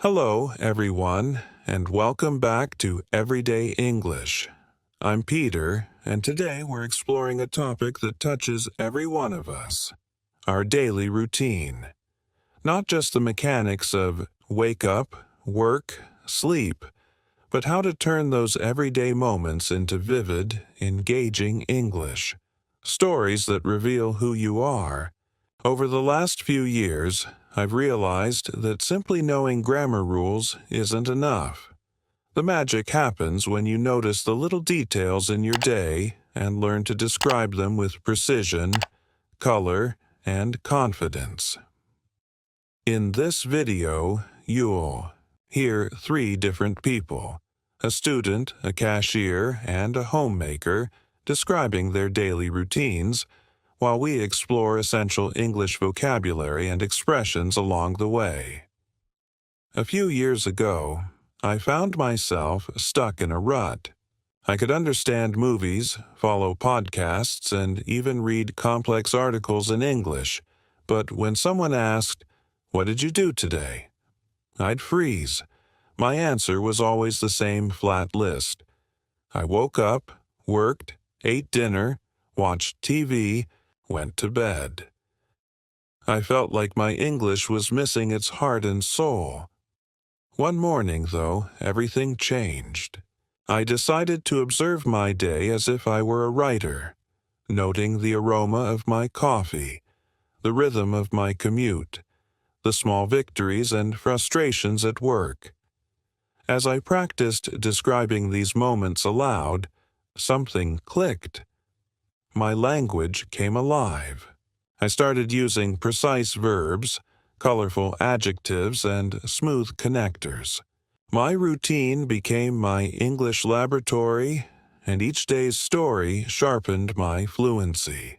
Hello, everyone, and welcome back to Everyday English. I'm Peter, and today we're exploring a topic that touches every one of us, our daily routine. Not just the mechanics of wake up, work, sleep, but how to turn those everyday moments into vivid, engaging English. Stories that reveal who you are. Over the last few years, I've realized that simply knowing grammar rules isn't enough. The magic happens when you notice the little details in your day and learn to describe them with precision, color, and confidence. In this video, you'll hear 3 different people, a student, a cashier, and a homemaker, describing their daily routines, while we explore essential English vocabulary and expressions along the way. A few years ago, I found myself stuck in a rut. I could understand movies, follow podcasts, and even read complex articles in English, but when someone asked, "What did you do today?" I'd freeze. My answer was always the same flat list. I woke up, worked, ate dinner, watched TV, went to bed. I felt like my English was missing its heart and soul. One morning, though, everything changed. I decided to observe my day as if I were a writer, noting the aroma of my coffee, the rhythm of my commute, the small victories and frustrations at work. As I practiced describing these moments aloud, something clicked. My language came alive. I started using precise verbs, colorful adjectives, and smooth connectors. My routine became my English laboratory, and each day's story sharpened my fluency.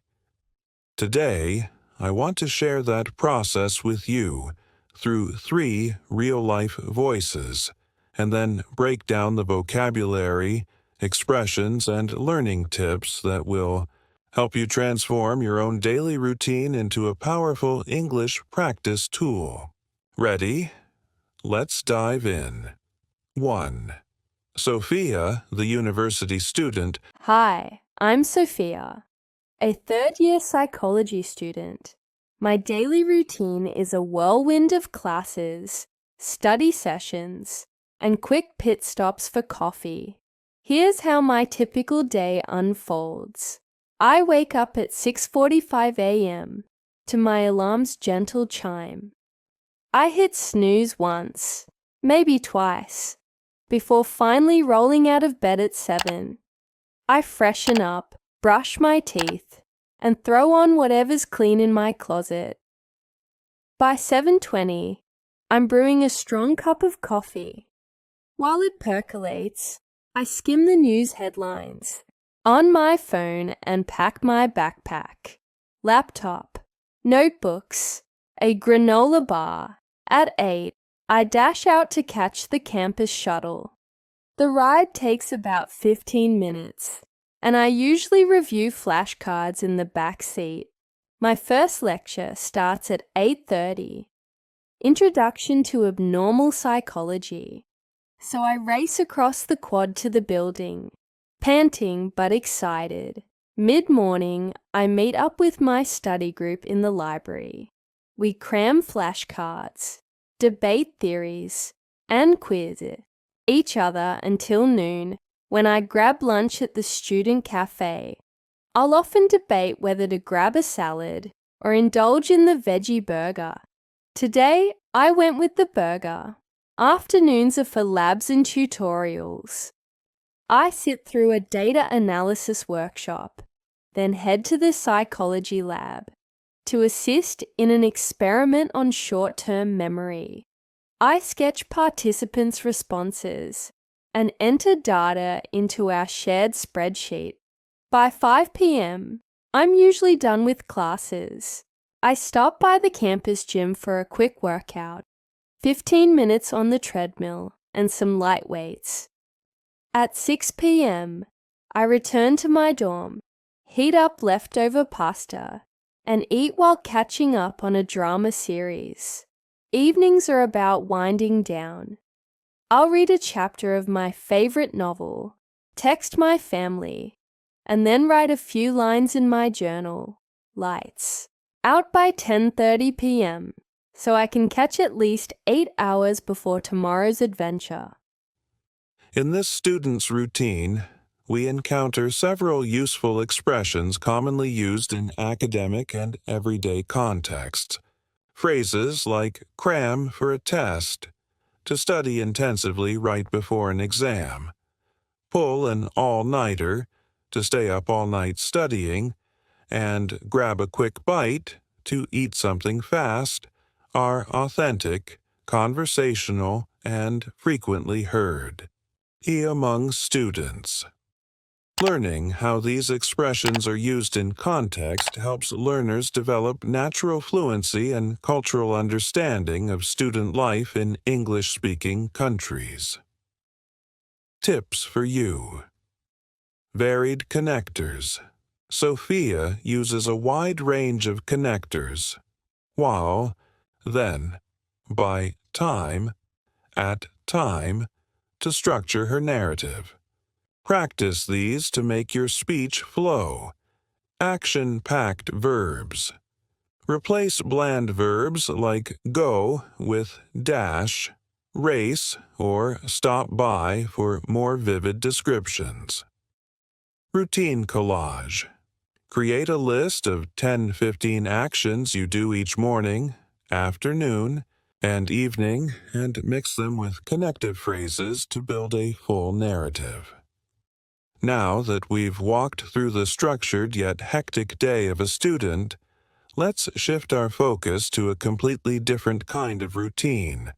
Today, I want to share that process with you through 3 real-life voices, and then break down the vocabulary, expressions, and learning tips that will help you transform your own daily routine into a powerful English practice tool. Ready? Let's dive in. 1. Sophia, the university student. Hi, I'm Sophia, a third-year psychology student. My daily routine is a whirlwind of classes, study sessions, and quick pit stops for coffee. Here's how my typical day unfolds. I wake up at 6:45 a.m. to my alarm's gentle chime. I hit snooze once, maybe twice, before finally rolling out of bed at 7. I freshen up, brush my teeth, and throw on whatever's clean in my closet. By 7:20, I'm brewing a strong cup of coffee. While it percolates, I skim the news headlines on my phone and pack my backpack, laptop, notebooks, a granola bar. At 8, I dash out to catch the campus shuttle. The ride takes about 15 minutes, and I usually review flashcards in the back seat. My first lecture starts at 8:30, Introduction to Abnormal Psychology. So I race across the quad to the building, panting but excited. Mid-morning, I meet up with my study group in the library. We cram flashcards, debate theories, and quiz each other until noon, when I grab lunch at the student cafe. I'll often debate whether to grab a salad or indulge in the veggie burger. Today, I went with the burger. Afternoons are for labs and tutorials. I sit through a data analysis workshop, then head to the psychology lab to assist in an experiment on short-term memory. I sketch participants' responses and enter data into our shared spreadsheet. By 5 p.m., I'm usually done with classes. I stop by the campus gym for a quick workout, 15 minutes on the treadmill and some light weights. At 6 p.m., I return to my dorm, heat up leftover pasta, and eat while catching up on a drama series. Evenings are about winding down. I'll read a chapter of my favorite novel, text my family, and then write a few lines in my journal, Lights, out by 10:30 p.m., so I can catch at least 8 hours before tomorrow's adventure. In this student's routine, we encounter several useful expressions commonly used in academic and everyday contexts. Phrases like cram for a test, to study intensively right before an exam, pull an all-nighter, to stay up all night studying, and grab a quick bite, to eat something fast, are authentic, conversational, and frequently heard. Among students. Learning how these expressions are used in context helps learners develop natural fluency and cultural understanding of student life in English-speaking countries. Tips for you. Varied connectors. Sophia uses a wide range of connectors. While, then, by time, at time, to structure her narrative. Practice these to make your speech flow. Action-packed verbs. Replace bland verbs like go with dash, race, or stop by for more vivid descriptions. Routine collage. Create a list of 10-15 actions you do each morning, afternoon, and evening, and mix them with connective phrases to build a full narrative. Now that we've walked through the structured yet hectic day of a student, let's shift our focus to a completely different kind of routine,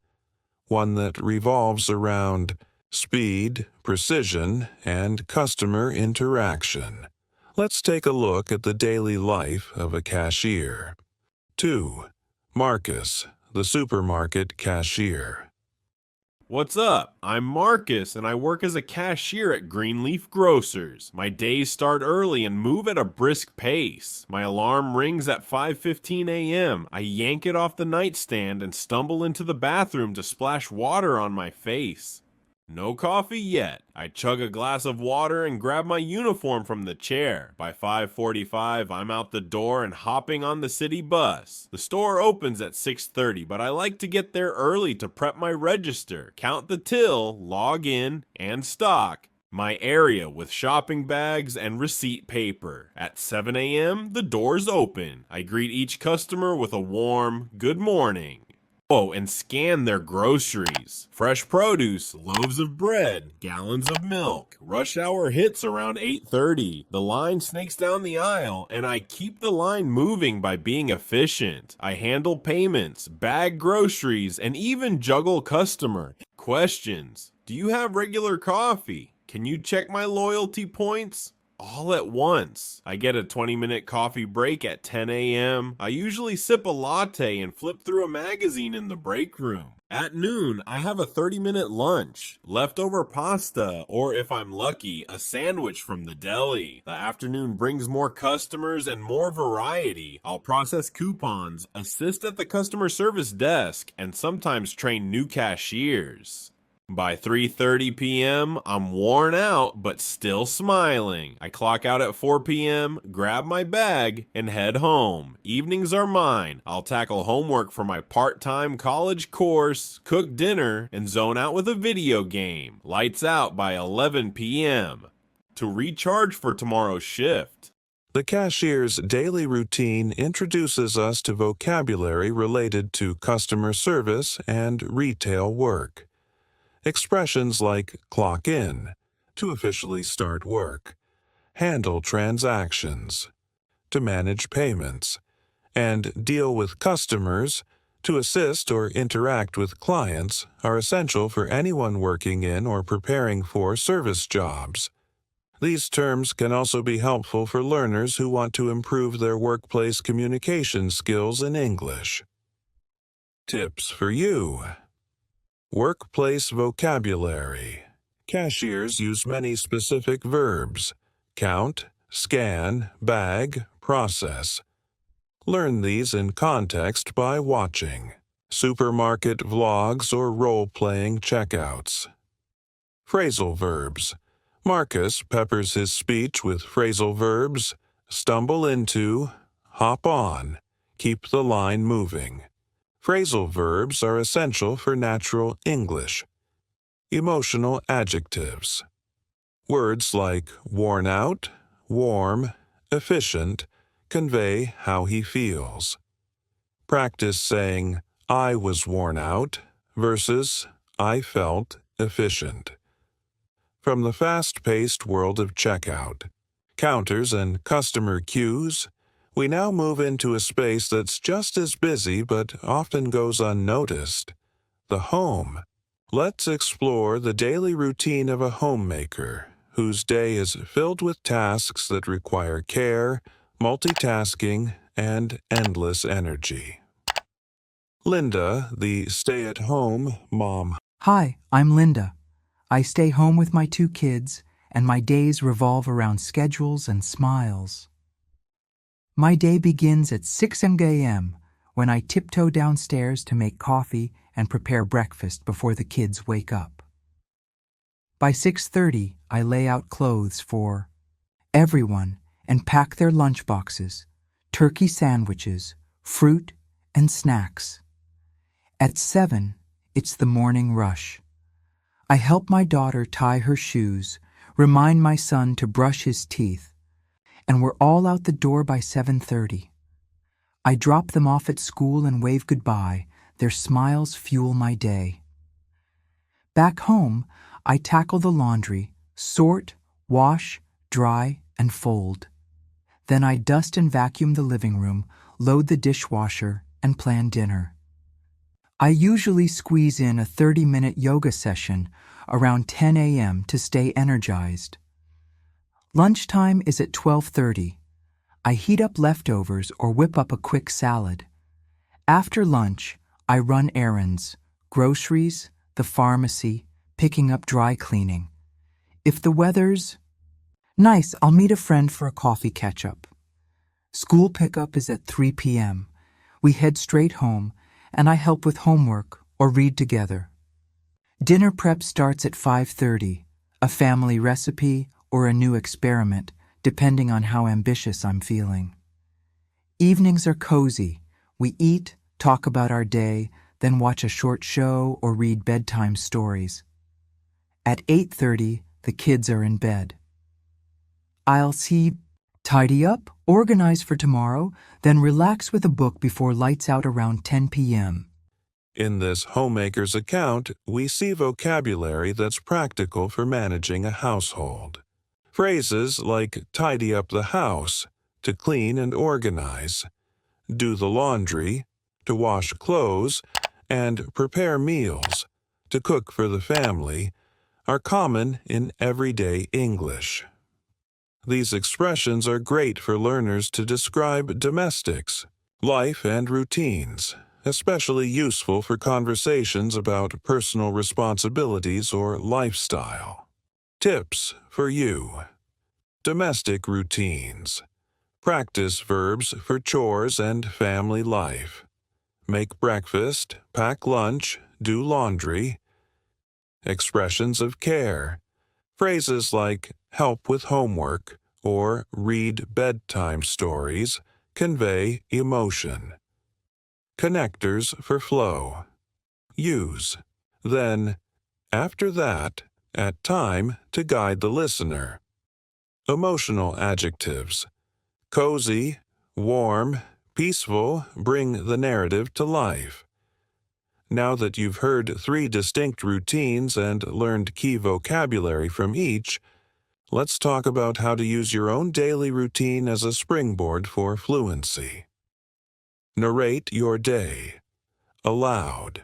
one that revolves around speed, precision, and customer interaction. Let's take a look at the daily life of a cashier. 2. Marcus, the supermarket cashier. What's up? I'm Marcus, and I work as a cashier at Greenleaf Grocers. My days start early and move at a brisk pace. My alarm rings at 5:15 a.m. I yank it off the nightstand and stumble into the bathroom to splash water on my face. No coffee yet. I chug a glass of water and grab my uniform from the chair. By 5:45, I'm out the door and hopping on the city bus. The store opens at 6:30, but I like to get there early to prep my register, count the till, log in, and stock my area with shopping bags and receipt paper. At 7 a.m., the doors open. I greet each customer with a warm, good morning. Oh, and scan their groceries. Fresh produce, loaves of bread, gallons of milk. Rush hour hits around 8:30. The line snakes down the aisle, and I keep the line moving by being efficient. I handle payments, bag groceries, and even juggle customer questions. Do you have regular coffee? Can you check my loyalty points? All at once. I get a 20-minute coffee break at 10 a.m. I usually sip a latte and flip through a magazine in the break room. At noon, I have a 30-minute lunch, leftover pasta, or if I'm lucky, a sandwich from the deli. The afternoon brings more customers and more variety. I'll process coupons, assist at the customer service desk, and sometimes train new cashiers. By 3:30 p.m., I'm worn out but still smiling. I clock out at 4 p.m., grab my bag, and head home. Evenings are mine. I'll tackle homework for my part-time college course, cook dinner, and zone out with a video game. Lights out by 11 p.m. to recharge for tomorrow's shift. The cashier's daily routine introduces us to vocabulary related to customer service and retail work. Expressions like clock in, to officially start work, handle transactions, to manage payments, and deal with customers, to assist or interact with clients, are essential for anyone working in or preparing for service jobs. These terms can also be helpful for learners who want to improve their workplace communication skills in English. Tips for you. Workplace vocabulary. Cashiers use many specific verbs: count, scan, bag, process. Learn these in context by watching. supermarket vlogs or role-playing checkouts. Phrasal verbs. Marcus peppers his speech with phrasal verbs: stumble into, hop on, keep the line moving. Phrasal verbs are essential for natural English. Emotional adjectives. Words like worn out, warm, efficient convey how he feels. Practice saying, I was worn out versus I felt efficient. From the fast-paced world of checkout, counters, and customer queues, we now move into a space that's just as busy but often goes unnoticed: the home. Let's explore the daily routine of a homemaker whose day is filled with tasks that require care, multitasking, and endless energy. Linda, the stay-at-home mom. Hi, I'm Linda. I stay home with my 2 kids, and my days revolve around schedules and smiles. My day begins at 6 a.m. when I tiptoe downstairs to make coffee and prepare breakfast before the kids wake up. By 6:30, I lay out clothes for everyone and pack their lunchboxes, turkey sandwiches, fruit, and snacks. At 7, it's the morning rush. I help my daughter tie her shoes, remind my son to brush his teeth, and we're all out the door by 7:30. I drop them off at school and wave goodbye. Their smiles fuel my day. Back home, I tackle the laundry, sort, wash, dry, and fold. Then I dust and vacuum the living room, load the dishwasher, and plan dinner. I usually squeeze in a 30-minute yoga session around 10 a.m. to stay energized. Lunchtime is at 12:30. I heat up leftovers or whip up a quick salad. After lunch, I run errands, groceries, the pharmacy, picking up dry cleaning. If the weather's nice, I'll meet a friend for a coffee catch-up. School pickup is at 3 p.m. We head straight home, and I help with homework or read together. Dinner prep starts at 5:30, a family recipe or a new experiment, depending on how ambitious I'm feeling. Evenings are cozy. We eat, talk about our day, then watch a short show or read bedtime stories. At 8:30, the kids are in bed. I'll tidy up, organize for tomorrow, then relax with a book before lights out around 10 p.m. In this homemaker's account, we see vocabulary that's practical for managing a household. Phrases like tidy up the house, to clean and organize, do the laundry, to wash clothes, and prepare meals, to cook for the family, are common in everyday English. These expressions are great for learners to describe domestics, life, and routines, especially useful for conversations about personal responsibilities or lifestyle. Tips for you. Domestic routines. Practice verbs for chores and family life. Make breakfast, pack lunch, do laundry. Expressions of care. Phrases like help with homework or read bedtime stories convey emotion. Connectors for flow. Use. Then, after that, at time to guide the listener. Emotional adjectives. Cozy, warm, peaceful bring the narrative to life. Now that you've heard 3 distinct routines and learned key vocabulary from each, let's talk about how to use your own daily routine as a springboard for fluency. Narrate your day. Aloud.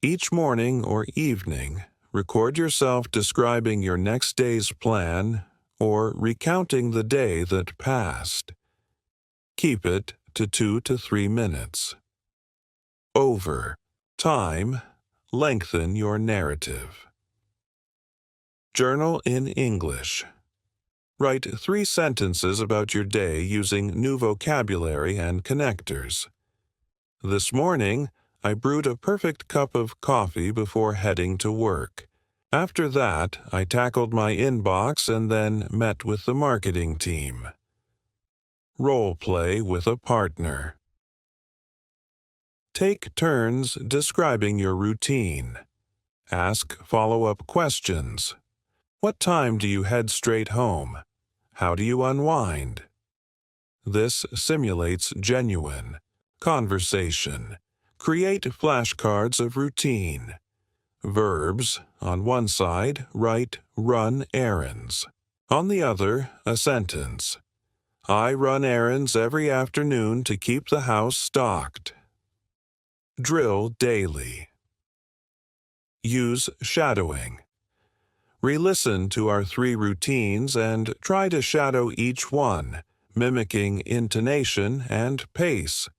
Each morning or evening, record yourself describing your next day's plan or recounting the day that passed. Keep it to 2 to 3 minutes. Over. Time. Lengthen your narrative. Journal in English. Write 3 sentences about your day using new vocabulary and connectors. This morning, I brewed a perfect cup of coffee before heading to work. After that, I tackled my inbox and then met with the marketing team. Role play with a partner. Take turns describing your routine. Ask follow-up questions. What time do you head straight home? How do you unwind? This simulates genuine conversation. Create flashcards of routine. Verbs. On one side, write run errands. On the other, a sentence. I run errands every afternoon to keep the house stocked. Drill daily. Use shadowing. Re-listen to our 3 routines and try to shadow each one, mimicking intonation and pace.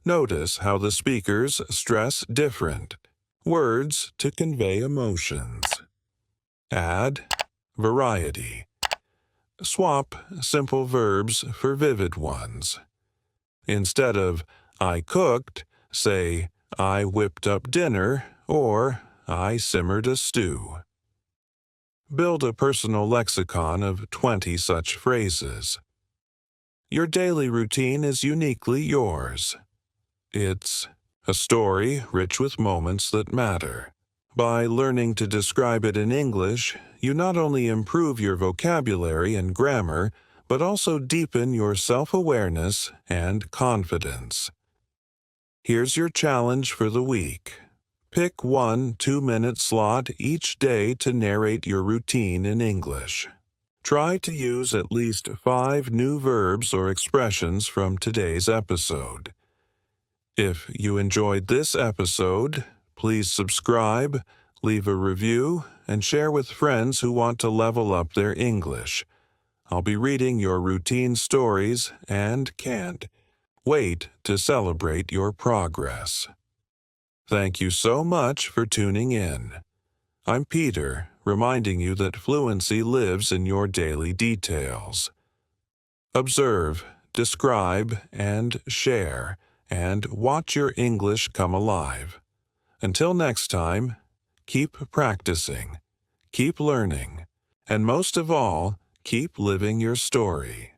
Notice how the speakers stress different words to convey emotions. Add variety. Swap simple verbs for vivid ones. Instead of I cooked, say I whipped up dinner or I simmered a stew. Build a personal lexicon of 20 such phrases. Your daily routine is uniquely yours. It's a story rich with moments that matter. By learning to describe it in English, you not only improve your vocabulary and grammar, but also deepen your self-awareness and confidence. Here's your challenge for the week. Pick one 2-minute slot each day to narrate your routine in English. Try to use at least 5 new verbs or expressions from today's episode. If you enjoyed this episode, please subscribe, leave a review, and share with friends who want to level up their English. I'll be reading your routine stories and can't wait to celebrate your progress. Thank you so much for tuning in. I'm Peter, reminding you that fluency lives in your daily details. Observe, describe, and share, and watch your English come alive. Until next time, keep practicing, keep learning, and most of all, keep living your story.